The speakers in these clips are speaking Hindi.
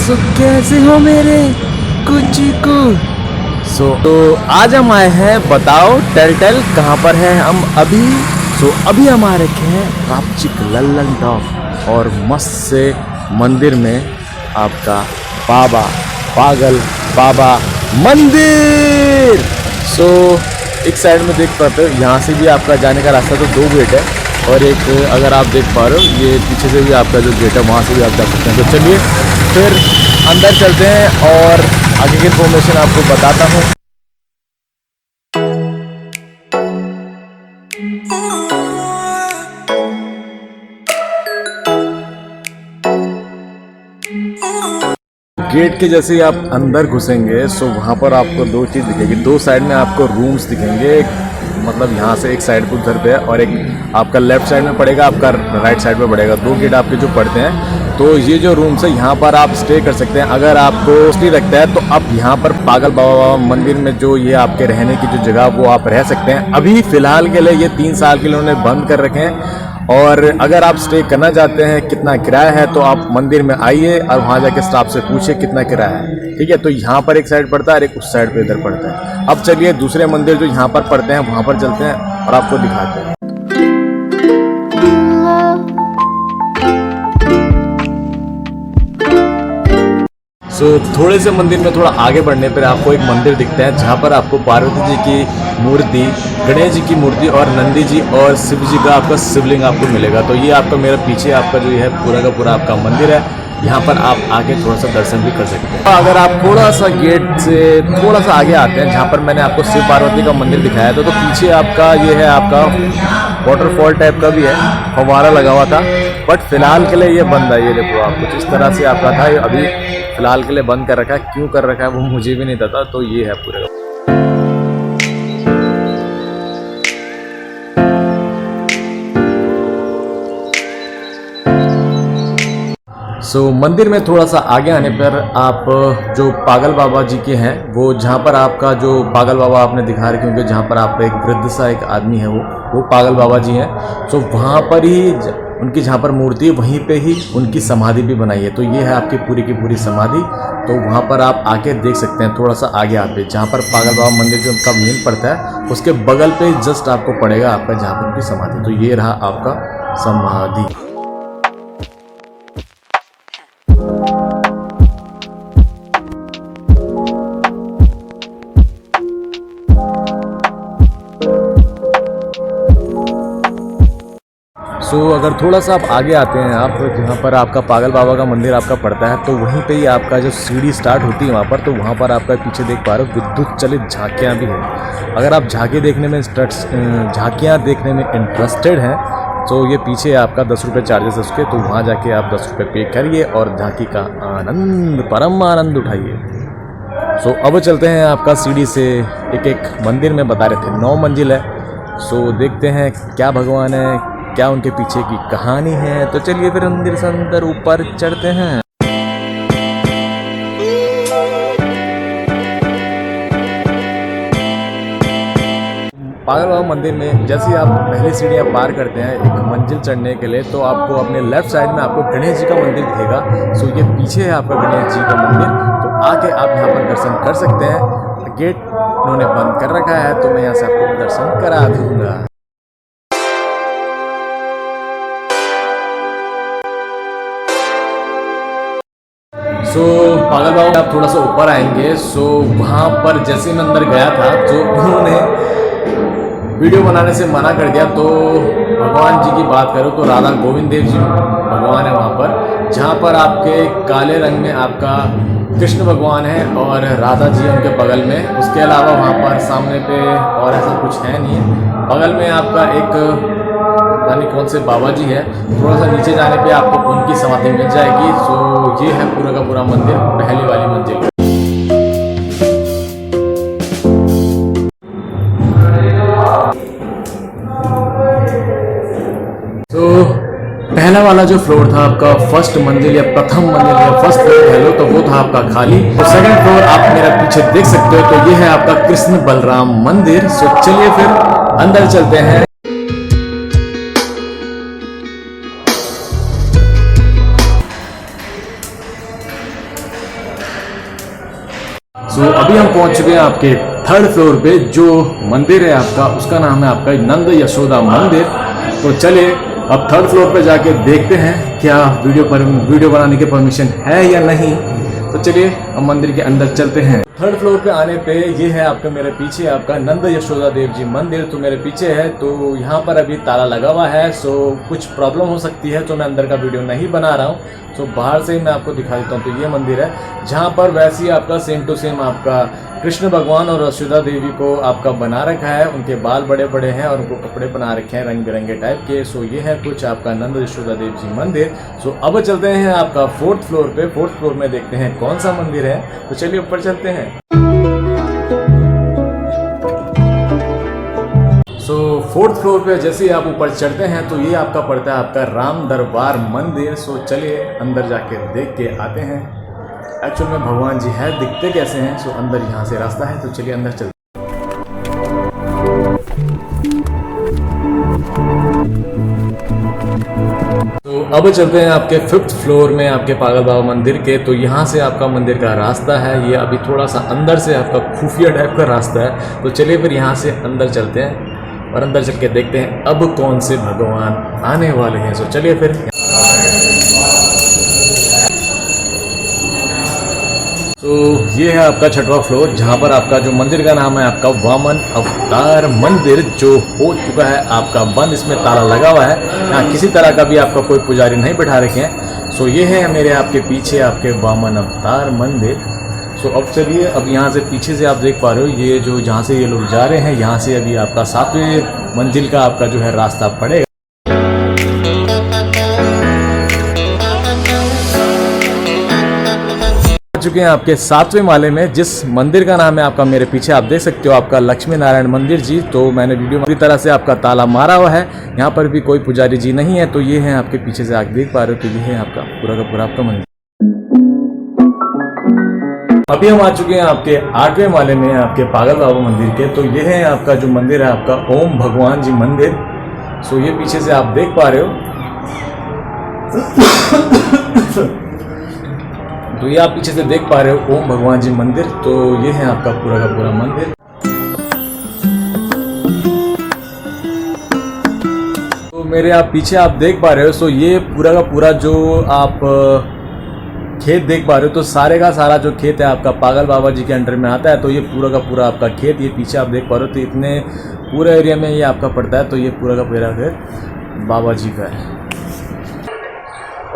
सो कैसे हो मेरे कुछ को। तो आज हम आए हैं, बताओ टेल कहाँ पर है हम अभी। अभी हम आ रखे हैं कापचिक लल्लन टॉप और मस्त से मंदिर में आपका बाबा पागल बाबा मंदिर। एक साइड में देख पाते हो, यहाँ से भी आपका जाने का रास्ता तो 2 गेट है और एक अगर आप देख पा रहे हो ये पीछे से भी आपका जो गेट है वहाँ से भी आप जा सकते हैं। तो चलिए फिर अंदर चलते हैं और आगे की इन्फॉर्मेशन आपको बताता हूँ। गेट के जैसे ही आप अंदर घुसेंगे वहाँ पर आपको 2 चीज़ दिखेगी। 2 साइड में आपको रूम्स दिखेंगे, मतलब यहाँ से एक साइड को उधर पे है और एक आपका लेफ्ट साइड में पड़ेगा, आपका राइट साइड में पड़ेगा। 2 गेट आपके जो पड़ते हैं, तो ये जो रूम्स है यहाँ पर आप स्टे कर सकते हैं। अगर आपको स्टे रखता है तो आप यहाँ पर पागल बाबा मंदिर में जो ये आपके रहने की जो जगह वो आप रह सकते हैं। अभी फिलहाल के लिए ये 3 साल के लिए उन्होंने बंद कर रखे हैं और अगर आप स्टे करना चाहते हैं कितना किराया है तो आप मंदिर में आइए और वहाँ जाके स्टाफ से पूछिए कितना किराया है, ठीक है। तो यहाँ पर एक साइड पड़ता है और एक उस साइड पे इधर पड़ता है। अब चलिए दूसरे मंदिर जो यहाँ पर पड़ते हैं वहाँ पर चलते हैं और आपको दिखाते हैं। थोड़े से मंदिर में थोड़ा आगे बढ़ने पर आपको एक मंदिर दिखता है जहाँ पर आपको पार्वती जी की मूर्ति, गणेश जी की मूर्ति और नंदी जी और शिव जी का आपका शिवलिंग आपको मिलेगा। तो ये आपका मेरा पीछे आपका जो है पूरा का पूरा आपका मंदिर है। यहाँ पर आप आके थोड़ा सा दर्शन भी कर सकते हैं। अगर आप थोड़ा सा गेट से थोड़ा सा आगे आते हैं जहाँ पर मैंने आपको शिव पार्वती का मंदिर दिखाया था, तो पीछे आपका ये है आपका वाटरफॉल टाइप का भी है, फव्वारा लगा हुआ था, बट फिलहाल के लिए ये बंद है। ये देखो आप कुछ इस तरह से आपका था, अभी फिलहाल के लिए बंद कर रखा है। क्यों कर रखा है वो मुझे भी नहीं पता। तो ये है पूरे मंदिर में थोड़ा सा आगे आने पर आप जो पागल बाबा जी के हैं वो जहाँ पर आपका जो पागल बाबा आपने दिखा रखे होंगे, जहाँ पर आपका एक वृद्ध सा एक आदमी है वो पागल बाबा जी हैं। वहाँ पर ही उनकी जहाँ पर मूर्ति है वहीं पे ही उनकी समाधि भी बनाई है। तो ये है आपकी पूरी की पूरी समाधि। तो वहाँ पर आप आके देख सकते हैं। थोड़ा सा आगे आते जहाँ पर पागल बाबा मंदिर जो उनका मेन पड़ता है उसके बगल पे जस्ट आपको पड़ेगा आपका जहाँ पर उनकी समाधि। तो ये रहा आपका समाधि। अगर थोड़ा सा आप आगे आते हैं आप जहाँ पर आपका पागल बाबा का मंदिर आपका पड़ता है, तो वहीं पे ही आपका जो सीढ़ी स्टार्ट होती है वहाँ पर, तो वहाँ पर आपका पीछे देख पा रहे हो विद्युत चलित झांकियाँ भी हैं। अगर आप झांकियाँ देखने में इंटरेस्टेड हैं तो ये पीछे आपका 10 रुपये चार्जेस है उसके, तो वहाँ जाके आप 10 रुपये पे करिए और झांकी का आनंद परम आनंद उठाइए। अब चलते हैं आपका सीढ़ी से एक मंदिर में बता रहे थे 9 मंजिल है। देखते हैं क्या भगवान है, क्या उनके पीछे की कहानी है। तो चलिए फिर मंदिर से अंदर ऊपर चढ़ते हैं। पागल बाबा मंदिर में जैसे आप पहली सीढ़ियाँ पार करते हैं एक मंजिल चढ़ने के लिए, तो आपको अपने लेफ्ट साइड में आपको गणेश जी का मंदिर दिखेगा। ये पीछे है आपका गणेश जी का मंदिर। तो आके आप यहाँ पर दर्शन कर सकते हैं। गेट उन्होंने बंद कर रखा है तो मैं यहाँ से आपको दर्शन करा दूंगा। पागल बाबा आप थोड़ा सा ऊपर आएंगे। वहाँ पर जैसे मैं अंदर गया था जो उन्होंने वीडियो बनाने से मना कर दिया। तो भगवान जी की बात करूँ तो राधा गोविंद देव जी भगवान है वहाँ पर, जहाँ पर आपके काले रंग में आपका कृष्ण भगवान है और राधा जी उनके बगल में। उसके अलावा वहाँ पर सामने पे और ऐसा कुछ है नहीं है। बगल में आपका एक यानी कौन से बाबा जी है, थोड़ा सा नीचे जाने पे आपको उनकी समाधि मिल जाएगी। ये है पूरा का पूरा मंदिर, पहली वाली मंजिल। पहला वाला जो फ्लोर था आपका फर्स्ट मंजिल या प्रथम मंजिल या फर्स्ट फ्लोर कह लो, तो वो था आपका खाली। और सेकंड फ्लोर आप मेरा पीछे देख सकते हो, तो ये है आपका कृष्ण बलराम मंदिर। चलिए फिर अंदर चलते हैं। सो अभी हम पहुंच चुके हैं आपके थर्ड फ्लोर पे। जो मंदिर है आपका उसका नाम है आपका नंद यशोदा मंदिर। तो चलिए अब थर्ड फ्लोर पे जाके देखते हैं क्या वीडियो बनाने की परमिशन है या नहीं। तो चलिए हम मंदिर के अंदर चलते हैं। थर्ड फ्लोर पे आने पे ये है आपका मेरे पीछे आपका नंद यशोदा देव जी मंदिर तो मेरे पीछे है। तो यहाँ पर अभी ताला लगा हुआ है, सो कुछ प्रॉब्लम हो सकती है तो मैं अंदर का वीडियो नहीं बना रहा हूँ। सो बाहर से ही मैं आपको दिखा देता हूँ। तो ये मंदिर है जहाँ पर वैसे ही आपका सेम टू सेम आपका कृष्ण भगवान और यशोदा देवी को आपका बना रखा है। उनके बाल बड़े बड़े हैं और उनको कपड़े बना रखे हैं रंग बिरंगे टाइप के। सो ये है कुछ आपका नंद यशोदा देव जी मंदिर। सो अब चलते हैं आपका फोर्थ फ्लोर पे। फोर्थ फ्लोर में देखते हैं कौन सा मंदिर है। तो चलिए ऊपर चलते हैं। सो फोर्थ फ्लोर पे जैसे ही आप ऊपर चढ़ते हैं तो ये आपका पड़ता है आपका राम दरबार मंदिर। सो चलिए अंदर जाके देख के आते हैं एक्चुअल में भगवान जी है दिखते कैसे हैं। सो अंदर यहाँ से रास्ता है तो चलिए अंदर चलते हैं। तो अब चलते हैं आपके फिफ्थ फ्लोर में आपके पागल बाबा मंदिर के। तो यहाँ से आपका मंदिर का रास्ता है। ये अभी थोड़ा सा अंदर से आपका खुफिया टाइप का रास्ता है। तो चलिए फिर यहाँ से अंदर चलते हैं और अंदर चल के देखते हैं अब कौन से भगवान आने वाले हैं। सो चलिए फिर। तो ये है आपका छठवां फ्लोर जहाँ पर आपका जो मंदिर का नाम है आपका वामन अवतार मंदिर जो हो चुका है आपका बंद। इसमें ताला लगा हुआ है। यहाँ किसी तरह का भी आपका कोई पुजारी नहीं बैठा रखे हैं। सो ये है मेरे आपके पीछे आपके वामन अवतार मंदिर। सो अब चलिए अब यहाँ से पीछे से आप देख पा रहे हो ये जो जहाँ से ये लोग जा रहे हैं यहाँ से अभी आपका 7वें मंजिल का आपका जो है रास्ता पड़ेगा। चुके हैं आपके 7वें माले में जिस मंदिर का नाम है आपका मेरे पीछे आप देख सकते हो आपका लक्ष्मी नारायण मंदिर जी। तो मैंने वीडियो में पूरी तरह से आपका ताला मारा हुआ है। यहाँ पर भी कोई पुजारी जी नहीं है। तो ये है आपके पीछे से आप देख पा रहे हो। तो ये है आपका पूरा का पूरा आपका मंदिर। अभी हम आ चुके हैं आपके 8वें माले में आपके पागल बाबा मंदिर के। तो ये है आपका जो मंदिर है आपका ओम भगवान जी मंदिर। सो ये पीछे से आप देख पा रहे हो। तो ये आप पीछे से देख पा रहे हो ओम भगवान जी मंदिर। तो ये है आपका पूरा का पूरा मंदिर। तो मेरे आप पीछे आप देख पा रहे हो। सो ये पूरा का पूरा जो आप खेत देख पा रहे हो। तो सारे का सारा जो खेत है आपका पागल बाबा जी के अंडर में आता है। तो ये पूरा का पूरा आपका खेत ये पीछे आप देख पा रहे हो। तो इतने पूरे एरिया में ये आपका पड़ता है। तो ये पूरा का पूरा खेत बाबा जी का है।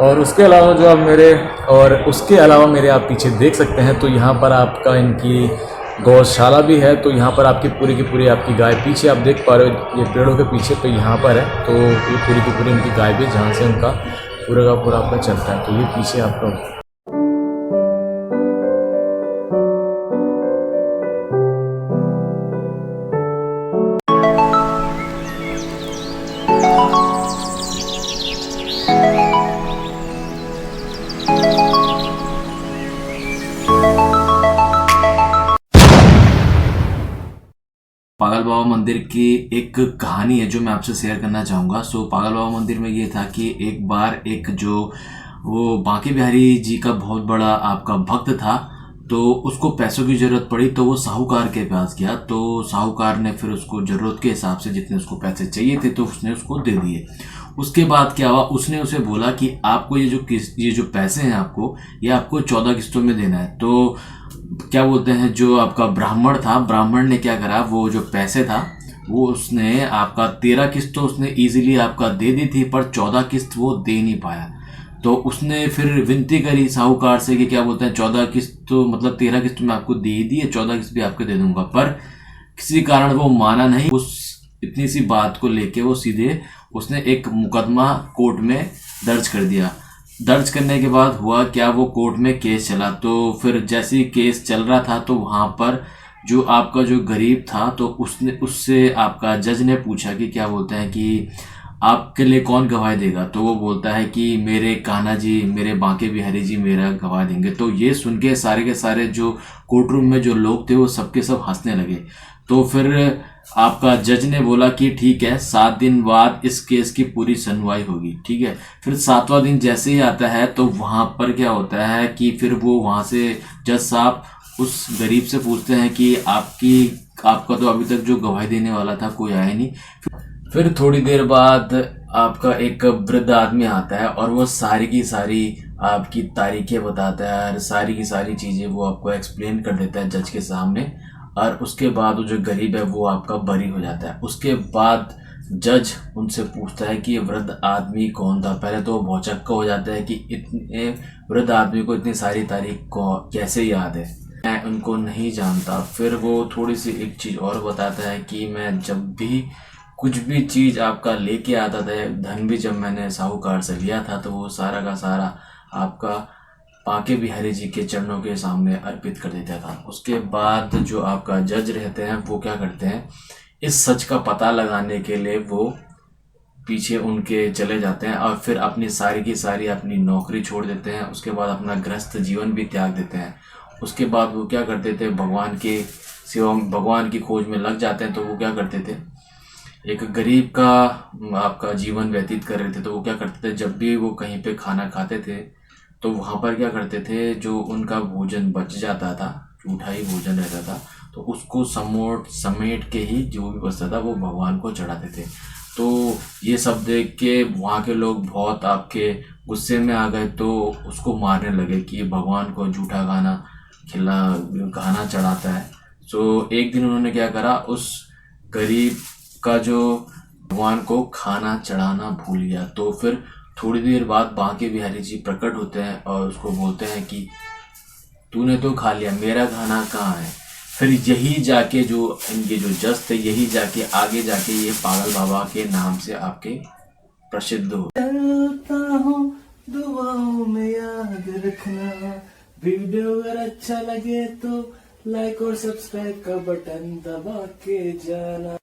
और उसके अलावा जो आप मेरे आप पीछे देख सकते हैं। तो यहाँ पर आपका इनकी गौशाला भी है। तो यहाँ पर आपकी पूरी की पूरी आपकी गाय पीछे आप देख पा रहे हो ये पेड़ों के पीछे। तो यहाँ पर है तो ये पूरी की पूरी इनकी गाय भी जहाँ से उनका पूरा का पूरा आपका चलता है। तो ये पीछे आपका पागल बाबा मंदिर की एक कहानी है जो मैं आपसे शेयर करना चाहूँगा। सो पागल बाबा मंदिर में ये था कि एक बार एक जो वो बांके बिहारी जी का बहुत बड़ा आपका भक्त था। तो उसको पैसों की ज़रूरत पड़ी तो वो साहूकार के पास गया। तो साहूकार ने फिर उसको ज़रूरत के हिसाब से जितने उसको पैसे चाहिए थे तो उसने उसको दे दिए। उसके बाद क्या हुआ उसने उसे बोला कि आपको ये जो पैसे हैं आपको ये आपको 14 किस्तों में देना है। तो क्या बोलते हैं जो आपका ब्राह्मण था ब्राह्मण ने क्या करा वो जो पैसे था वो उसने आपका 13 किस्त तो उसने इजीली आपका दे दी थी पर 14 किस्त वो दे नहीं पाया। तो उसने फिर विनती करी साहूकार से कि क्या बोलते हैं 14 किस्त तो मतलब 13 किस्त मैं आपको दे दी है 14 किस्त भी आपको दे दूंगा। पर किसी कारण वो माना नहीं। उस इतनी सी बात को लेके वो सीधे उसने एक मुकदमा कोर्ट में दर्ज कर दिया। दर्ज करने के बाद हुआ क्या वो कोर्ट में केस चला। तो फिर जैसे ही केस चल रहा था तो वहाँ पर जो आपका जो गरीब था तो उससे आपका जज ने पूछा कि क्या बोलते हैं कि आपके लिए कौन गवाही देगा। तो वो बोलता है कि मेरे कान्हा जी मेरे बांके बिहारी जी मेरा गवाह देंगे। तो ये सुन के सारे जो कोर्ट रूम में जो लोग थे वो सबके सब हंसने लगे। तो फिर आपका जज ने बोला कि ठीक है 7 दिन बाद इस केस की पूरी सुनवाई होगी। ठीक है फिर 7वां दिन जैसे ही आता है तो वहाँ पर क्या होता है कि फिर वो वहाँ से जज साहब उस गरीब से पूछते हैं कि आपका तो अभी तक जो गवाही देने वाला था कोई आया नहीं। फिर थोड़ी देर बाद आपका एक वृद्ध आदमी आता है और वो सारी की सारी आपकी तारीखें बताता है और सारी की सारी चीज़ें वो आपको एक्सप्लेन कर देता है जज के सामने। और उसके बाद वो जो गरीब है वो आपका बरी हो जाता है। उसके बाद जज उनसे पूछता है कि ये वृद्ध आदमी कौन था। पहले तो वो भौचक्का हो जाता है कि इतने वृद्ध आदमी को इतनी सारी तारीख को कैसे याद है, मैं उनको नहीं जानता। फिर वो थोड़ी सी एक चीज़ और बताता है कि मैं जब भी कुछ भी चीज़ आपका लेके आता था, धन भी जब मैंने साहूकार से लिया था तो वो सारा का सारा आपका बांके बिहारी जी के चरणों के सामने अर्पित कर देता था। उसके बाद जो आपका जज रहते हैं वो क्या करते हैं, इस सच का पता लगाने के लिए वो पीछे उनके चले जाते हैं और फिर अपनी सारी की सारी अपनी नौकरी छोड़ देते हैं। उसके बाद अपना गृहस्थ जीवन भी त्याग देते हैं। उसके बाद वो क्या करते थे, भगवान के सेवा, भगवान की खोज में लग जाते हैं। तो वो क्या करते थे, एक गरीब का आपका जीवन व्यतीत कर रहे थे तो वो क्या करते थे, जब भी वो कहीं पे खाना खाते थे तो वहाँ पर क्या करते थे, जो उनका भोजन बच जाता था, जूठा ही भोजन रहता था, तो उसको समेट के ही जो भी बचता था वो भगवान को चढ़ाते थे। तो ये सब देख के वहाँ के लोग बहुत आपके गुस्से में आ गए, तो उसको मारने लगे कि भगवान को जूठा खाना चढ़ाता है। सो एक दिन उन्होंने क्या करा, उस गरीब का जो भगवान को खाना चढ़ाना भूल गया। तो फिर थोड़ी देर बाद बांके बिहारी जी प्रकट होते हैं और उसको बोलते हैं कि तूने तो खा लिया, मेरा खाना कहाँ है। फिर यही जाके जो इनके जो जज थे, यही जाके आगे जाके ये पागल बाबा के नाम से आपके प्रसिद्ध हो। चलता हूँ, दुआओं में याद रखना। वीडियो अगर अच्छा लगे तो लाइक और सब्सक्राइब का बटन दबा के जाना।